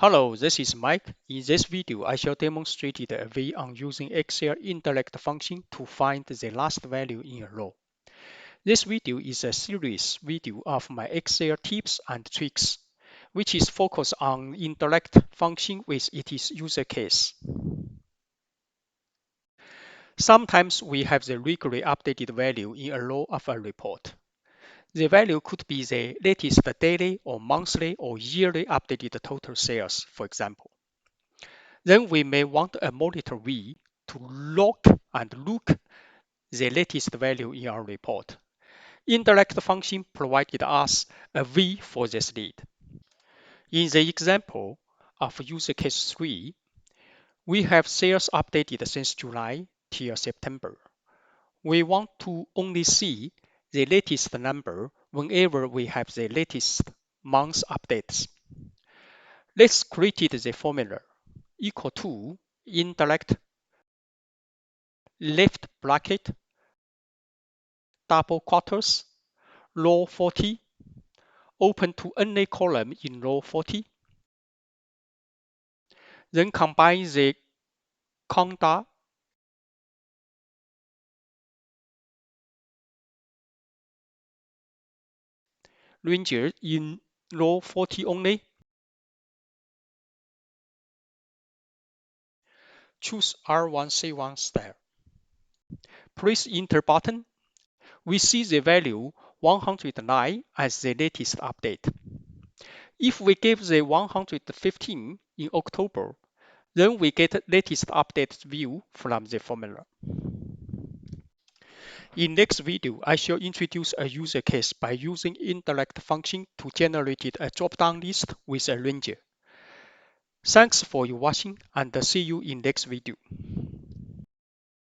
Hello, this is Mike. In this video, I shall demonstrate a way on using Excel Indirect Function to find the last value in a row. This video is a series video of my Excel tips and tricks, which is focused on Indirect Function with its use case. Sometimes we have the regularly updated value in a row of a report. The value could be the latest daily or monthly or yearly updated total sales, for example. Then we may want a monitor V to log and look the latest value in our report. Indirect function provided us a V for this need. In the example of use case 3, we have sales updated since July till September. We want to only see the latest number whenever we have the latest month updates. Let's create the formula equal to indirect left bracket double quotes row 40 open to any column in row 40. Then combine the conda ranger in row 40 only. Choose R1 C1 style. Press enter button. We see the value 109 as the latest update. If we give the 115 in October, then we get latest update view from the formula. In next video, I shall introduce a user case by using indirect function to generate a drop-down list with a ranger. Thanks for your watching and see you in next video.